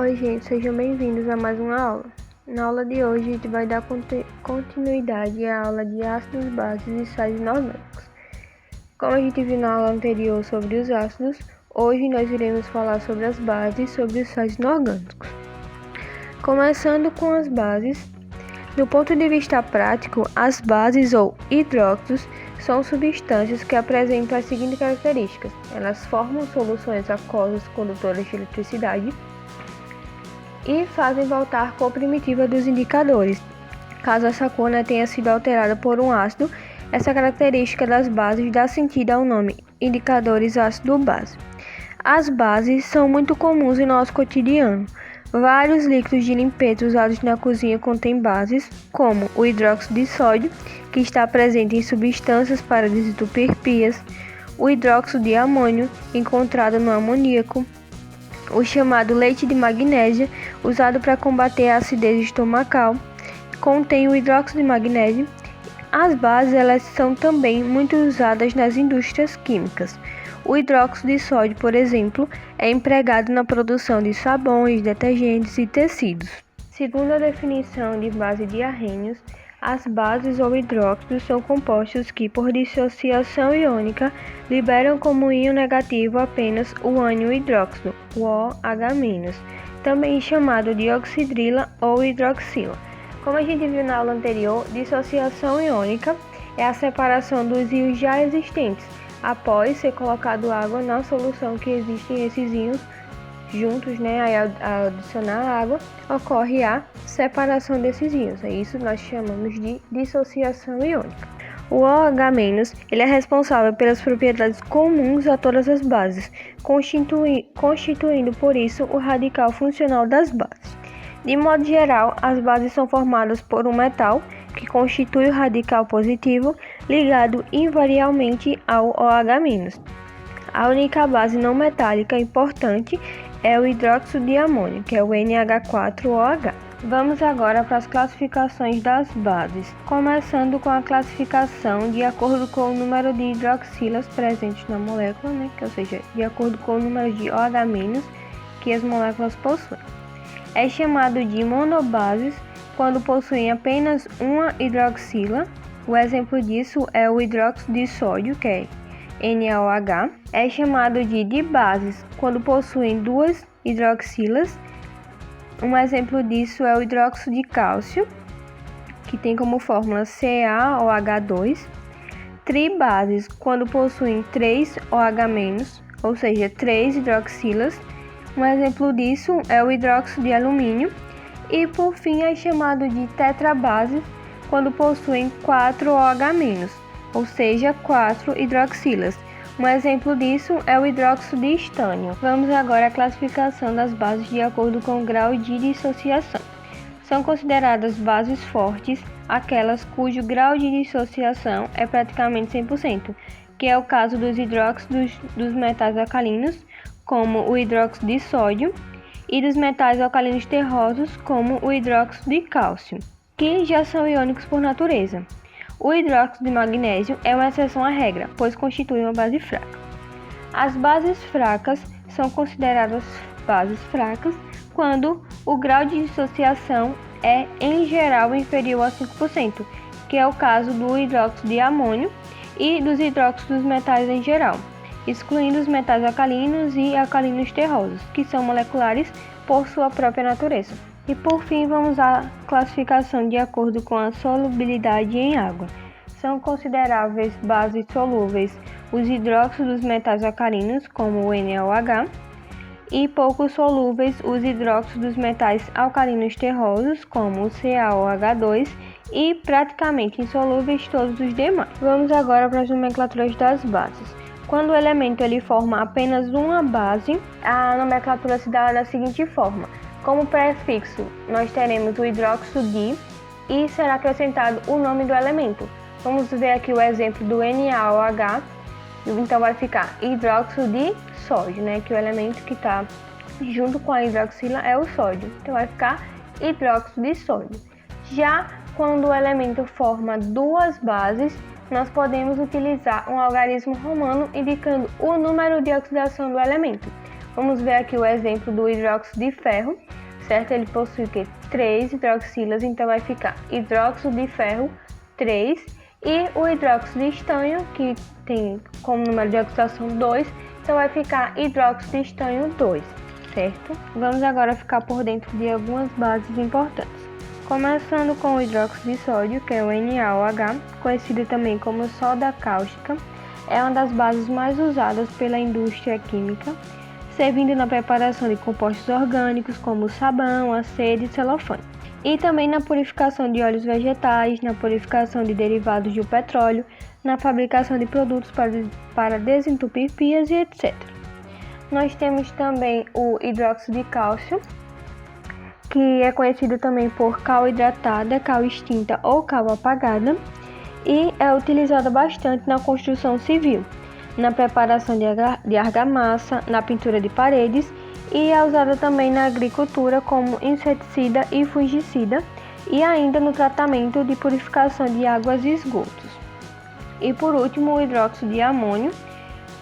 Oi, gente, sejam bem-vindos a mais uma aula. Na aula de hoje, a gente vai dar continuidade à aula de ácidos, bases e sais inorgânicos. Como a gente viu na aula anterior sobre os ácidos, hoje nós iremos falar sobre as bases e sobre os sais inorgânicos. Começando com as bases, do ponto de vista prático, as bases ou hidróxidos são substâncias que apresentam as seguintes características. Elas formam soluções aquosas condutoras de eletricidade e fazem voltar a cor primitiva dos indicadores. Caso essa cor tenha sido alterada por um ácido, essa característica das bases dá sentido ao nome indicadores ácido-base. As bases são muito comuns em nosso cotidiano. Vários líquidos de limpeza usados na cozinha contêm bases, como o hidróxido de sódio, que está presente em substâncias para desentupir pias, o hidróxido de amônio, encontrado no amoníaco, o chamado leite de magnésia, usado para combater a acidez estomacal, contém o hidróxido de magnésio. As bases elas são também muito usadas nas indústrias químicas. O hidróxido de sódio, por exemplo, é empregado na produção de sabões, detergentes e tecidos. Segundo a definição de base de Arrhenius, as bases ou hidróxidos são compostos que, por dissociação iônica, liberam como íon negativo apenas o ânion hidróxido, o OH-, também chamado de oxidrila ou hidroxila. Como a gente viu na aula anterior, dissociação iônica é a separação dos íons já existentes, após ser colocado água na solução que existem esses íons juntos, Aí ao adicionar água, ocorre a separação desses íons. Isso nós chamamos de dissociação iônica. O OH- ele é responsável pelas propriedades comuns a todas as bases, constituindo por isso o radical funcional das bases. De modo geral, as bases são formadas por um metal, que constitui o radical positivo, ligado invariavelmente ao OH-. A única base não metálica importante é o hidróxido de amônio, que é o NH4OH. Vamos agora para as classificações das bases, começando com a classificação de acordo com o número de hidroxilas presentes na molécula, ou seja, de acordo com o número de OH- que as moléculas possuem. É chamado de monobases quando possuem apenas uma hidroxila. O exemplo disso é o hidróxido de sódio, que é NaOH. É chamado de dibases quando possuem duas hidroxilas. Um exemplo disso é o hidróxido de cálcio, que tem como fórmula CaOH2. Tribases quando possuem 3 OH-, ou seja, 3 hidroxilas. Um exemplo disso é o hidróxido de alumínio. E por fim é chamado de tetrabases quando possuem 4 OH-, ou seja, 4 hidroxilas. Um exemplo disso é o hidróxido de estânio. Vamos agora à classificação das bases de acordo com o grau de dissociação. São consideradas bases fortes aquelas cujo grau de dissociação é praticamente 100%, que é o caso dos hidróxidos dos metais alcalinos, como o hidróxido de sódio, e dos metais alcalinos terrosos, como o hidróxido de cálcio, que já são iônicos por natureza. O hidróxido de magnésio é uma exceção à regra, pois constitui uma base fraca. As bases fracas são consideradas bases fracas quando o grau de dissociação é, em geral, inferior a 5%, que é o caso do hidróxido de amônio e dos hidróxidos dos metais em geral, excluindo os metais alcalinos e alcalinos terrosos, que são moleculares por sua própria natureza. E por fim, vamos à classificação de acordo com a solubilidade em água. São consideráveis bases solúveis os hidróxidos dos metais alcalinos, como o NaOH, e pouco solúveis os hidróxidos dos metais alcalinos terrosos, como o CaOH2, e praticamente insolúveis todos os demais. Vamos agora para as nomenclaturas das bases. Quando o elemento forma apenas uma base, a nomenclatura se dá da seguinte forma. Como prefixo, nós teremos o hidróxido de e será acrescentado o nome do elemento. Vamos ver aqui o exemplo do NaOH, então vai ficar hidróxido de sódio, que o elemento que está junto com a hidroxila é o sódio, então vai ficar hidróxido de sódio. Já quando o elemento forma duas bases, nós podemos utilizar um algarismo romano indicando o número de oxidação do elemento. Vamos ver aqui o exemplo do hidróxido de ferro. certo? Ele possui o quê? 3 hidroxilas, então vai ficar hidróxido de ferro 3 e o hidróxido de estanho, que tem como número de oxidação 2, então vai ficar hidróxido de estanho 2, certo? Vamos agora ficar por dentro de algumas bases importantes. Começando com o hidróxido de sódio, que é o NaOH, conhecido também como soda cáustica, é uma das bases mais usadas pela indústria química, servindo na preparação de compostos orgânicos como sabão, a seda e celofane. E também na purificação de óleos vegetais, na purificação de derivados do petróleo, na fabricação de produtos para desentupir pias e etc. Nós temos também o hidróxido de cálcio, que é conhecido também por cal hidratada, cal extinta ou cal apagada, e é utilizada bastante na construção civil, na preparação de argamassa, na pintura de paredes, e é usada também na agricultura como inseticida e fungicida, e ainda no tratamento de purificação de águas e esgotos. E por último, o hidróxido de amônio,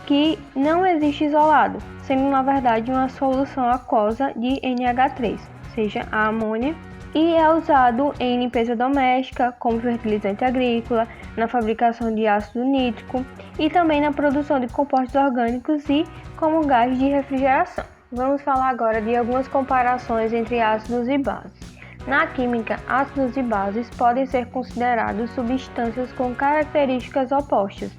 que não existe isolado, sendo na verdade uma solução aquosa de NH3, ou seja, a amônia, e é usado em limpeza doméstica, como fertilizante agrícola, na fabricação de ácido nítrico e também na produção de compostos orgânicos e como gás de refrigeração. Vamos falar agora de algumas comparações entre ácidos e bases. Na química, ácidos e bases podem ser considerados substâncias com características opostas,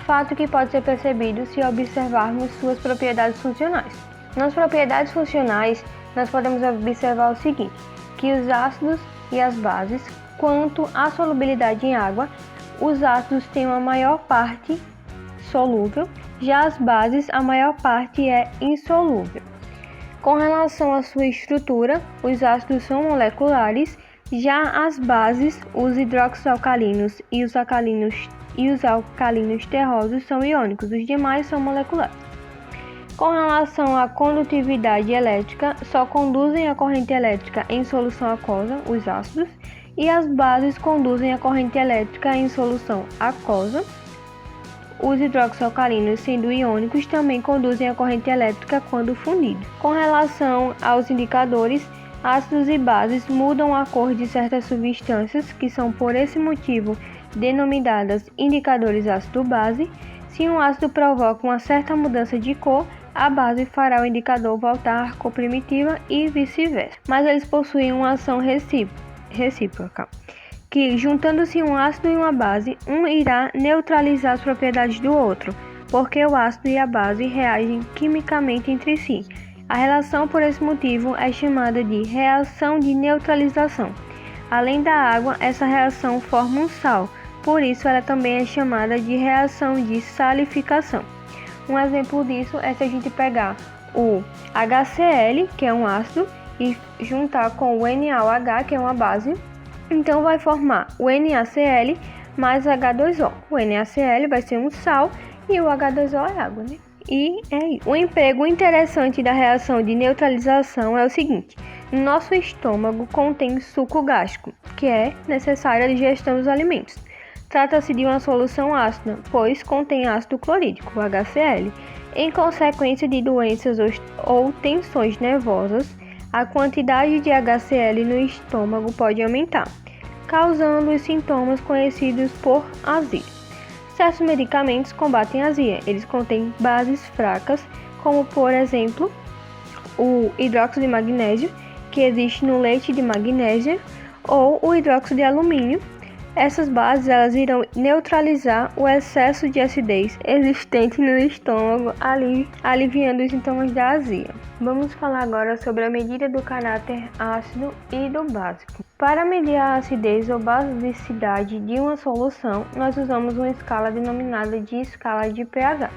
fato que pode ser percebido se observarmos suas propriedades funcionais. Nas propriedades funcionais, nós podemos observar o seguinte, que os ácidos e as bases, quanto à solubilidade em água, os ácidos têm uma maior parte solúvel, já as bases, a maior parte é insolúvel. Com relação à sua estrutura, os ácidos são moleculares, já as bases, os hidróxidos alcalinos e os alcalinos terrosos são iônicos, os demais são moleculares. Com relação à condutividade elétrica, só conduzem a corrente elétrica em solução aquosa, os ácidos, e as bases conduzem a corrente elétrica em solução aquosa. Os hidróxidos alcalinos, sendo iônicos, também conduzem a corrente elétrica quando fundidos. Com relação aos indicadores, ácidos e bases mudam a cor de certas substâncias, que são por esse motivo denominadas indicadores ácido-base. Se um ácido provoca uma certa mudança de cor, a base fará o indicador voltar à cor primitiva e vice-versa. Mas eles possuem uma ação recíproca, que juntando-se um ácido e uma base, um irá neutralizar as propriedades do outro, porque o ácido e a base reagem quimicamente entre si. A relação, por esse motivo, é chamada de reação de neutralização. Além da água, essa reação forma um sal, por isso ela também é chamada de reação de salificação. Um exemplo disso é se a gente pegar o HCl, que é um ácido, e juntar com o NaOH, que é uma base, então vai formar o NaCl mais H2O. O NaCl vai ser um sal e o H2O é água, né? E é isso. O emprego interessante da reação de neutralização é o seguinte: nosso estômago contém suco gástrico, que é necessário à digestão dos alimentos. Trata-se de uma solução ácida, pois contém ácido clorídrico, o HCl. Em consequência de doenças ou tensões nervosas, a quantidade de HCl no estômago pode aumentar, causando os sintomas conhecidos por azia. Certos medicamentos combatem a azia. Eles contêm bases fracas, como por exemplo o hidróxido de magnésio, que existe no leite de magnésia, ou o hidróxido de alumínio. Essas bases elas irão neutralizar o excesso de acidez existente no estômago, aliviando os sintomas da azia. Vamos falar agora sobre a medida do caráter ácido e do básico. Para medir a acidez ou basicidade de uma solução, nós usamos uma escala denominada de escala de pH,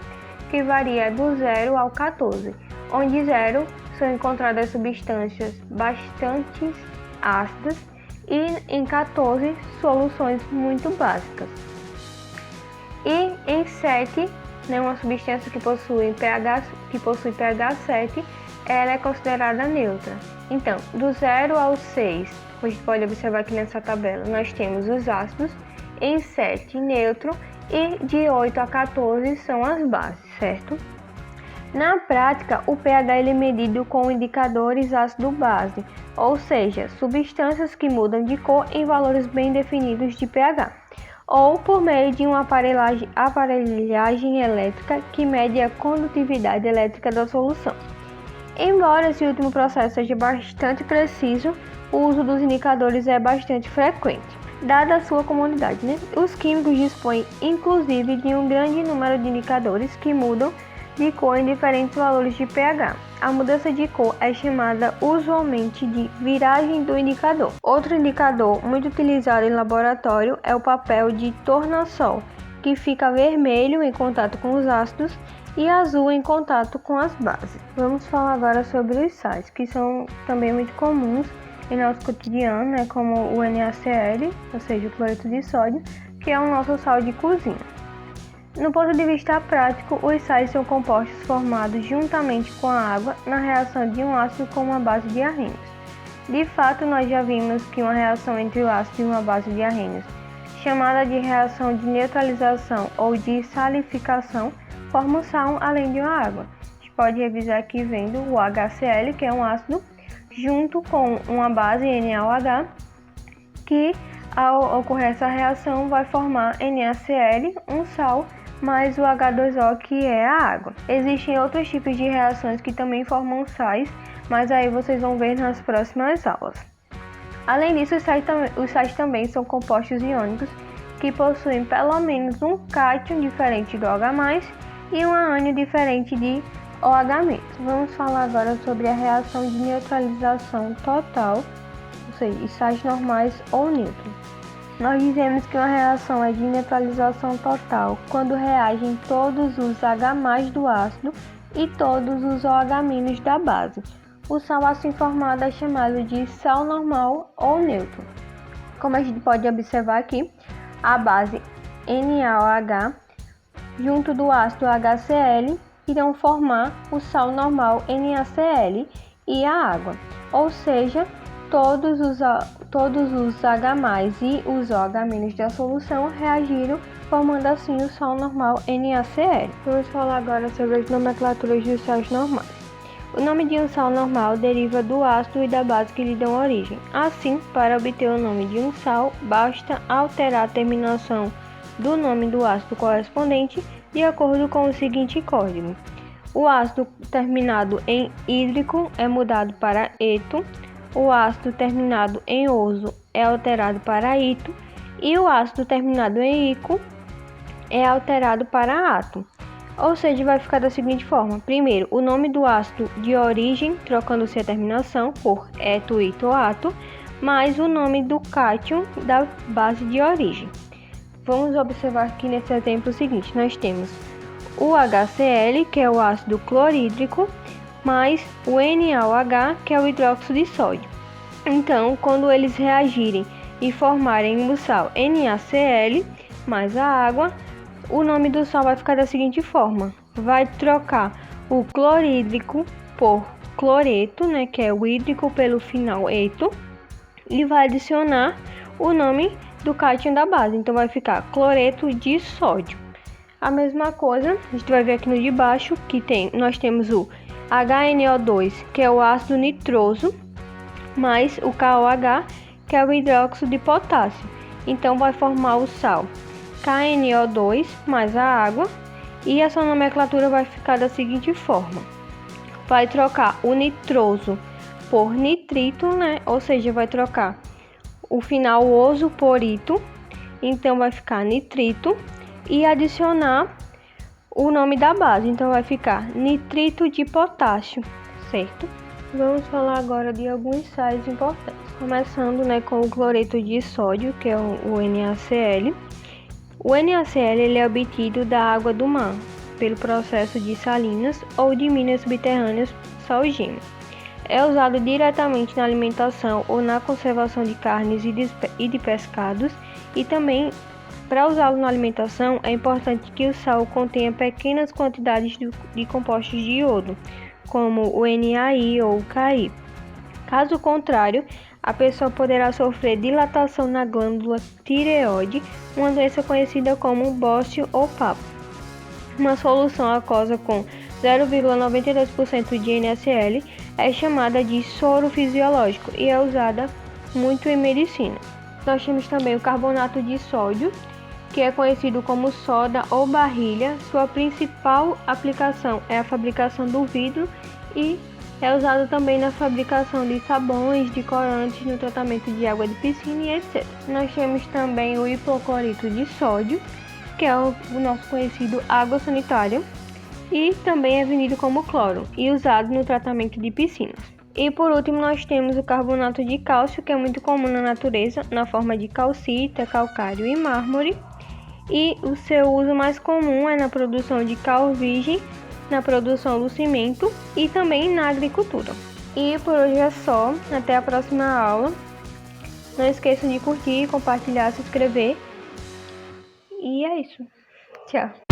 que varia do 0 ao 14, onde 0 são encontradas substâncias bastante ácidas e em 14 soluções muito básicas. E em 7, uma substância que possui pH 7, ela é considerada neutra. Então, do 0 ao 6, como a gente pode observar aqui nessa tabela, nós temos os ácidos, em 7 neutro e de 8 a 14 são as bases, certo? Na prática, o pH ele é medido com indicadores ácido-base, ou seja, substâncias que mudam de cor em valores bem definidos de pH, ou por meio de uma aparelhagem elétrica que mede a condutividade elétrica da solução. Embora esse último processo seja bastante preciso, o uso dos indicadores é bastante frequente, dada a sua comodidade, Os químicos dispõem, inclusive, de um grande número de indicadores que mudam de cor em diferentes valores de pH. A mudança de cor é chamada usualmente de viragem do indicador. Outro indicador muito utilizado em laboratório é o papel de tornassol, que fica vermelho em contato com os ácidos e azul em contato com as bases. Vamos falar agora sobre os sais, que são também muito comuns em nosso cotidiano, como o NaCl, ou seja, o cloreto de sódio, que é o nosso sal de cozinha. No ponto de vista prático, os sais são compostos formados juntamente com a água na reação de um ácido com uma base de arrenos. De fato, nós já vimos que uma reação entre o ácido e uma base de arrenos, chamada de reação de neutralização ou de salificação, forma o sal além de uma água. A gente pode revisar aqui vendo o HCl, que é um ácido, junto com uma base NaOH, que ao ocorrer essa reação vai formar NaCl, um sal, mais o H2O, que é a água. Existem outros tipos de reações que também formam sais, mas aí vocês vão ver nas próximas aulas. Além disso, os sais também são compostos iônicos que possuem pelo menos um cátion diferente do OH+, e um ânion diferente de OH-. Vamos falar agora sobre a reação de neutralização total, ou seja, sais normais ou neutros. Nós dizemos que uma reação é de neutralização total quando reagem todos os H+ do ácido e todos os OH- da base. O sal assim formado é chamado de sal normal ou neutro. Como a gente pode observar aqui, a base NaOH junto do ácido HCl irão formar o sal normal NaCl e a água, ou seja, todos os H+ e os OH- da solução reagiram, formando assim o sal normal NaCl. Vamos falar agora sobre as nomenclaturas dos sais normais. O nome de um sal normal deriva do ácido e da base que lhe dão origem. Assim, para obter o nome de um sal, basta alterar a terminação do nome do ácido correspondente de acordo com o seguinte código. O ácido terminado em hídrico é mudado para eto, o ácido terminado em oso é alterado para ito e o ácido terminado em ico é alterado para ato. Ou seja, vai ficar da seguinte forma: primeiro, o nome do ácido de origem, trocando-se a terminação por eto, ito ou ato, mais o nome do cátion da base de origem. Vamos observar aqui nesse exemplo o seguinte: nós temos o HCl, que é o ácido clorídrico, mais o NaOH, que é o hidróxido de sódio. Então, quando eles reagirem e formarem o sal NaCl mais a água, o nome do sal vai ficar da seguinte forma: vai trocar o clorídrico por cloreto, que é o hídrico pelo final eto, e vai adicionar o nome do cátion da base, então vai ficar cloreto de sódio. A mesma coisa, a gente vai ver aqui no de baixo que nós temos o HNO2, que é o ácido nitroso, mais o KOH, que é o hidróxido de potássio. Então vai formar o sal KNO2 mais a água, e essa nomenclatura vai ficar da seguinte forma: vai trocar o nitroso por nitrito, ou seja, vai trocar o final oso por ito, então vai ficar nitrito, e adicionar o nome da base, então vai ficar nitrito de potássio, certo? Vamos falar agora de alguns sais importantes, começando com o cloreto de sódio, que é o NaCl. O NaCl ele é obtido da água do mar, pelo processo de salinas ou de minas subterrâneas salgema. É usado diretamente na alimentação ou na conservação de carnes e de pescados, e também para usá-lo na alimentação é importante que o sal contenha pequenas quantidades de compostos de iodo, como o NaI ou o Ki. Caso contrário, a pessoa poderá sofrer dilatação na glândula tireoide, uma doença conhecida como bócio ou papo. Uma solução aquosa com 0,92% de NaCl, é chamada de soro fisiológico e é usada muito em medicina. Nós temos também o carbonato de sódio, que é conhecido como soda ou barrilha. Sua principal aplicação é a fabricação do vidro e é usado também na fabricação de sabões, de corantes, no tratamento de água de piscina e etc. Nós temos também o hipoclorito de sódio, que é o nosso conhecido água sanitária, e também é vendido como cloro e usado no tratamento de piscinas. E por último nós temos o carbonato de cálcio, que é muito comum na natureza, na forma de calcita, calcário e mármore, e o seu uso mais comum é na produção de cal virgem, na produção do cimento e também na agricultura. E por hoje é só, até a próxima aula. Não esqueçam de curtir, compartilhar, se inscrever. E é isso. Tchau.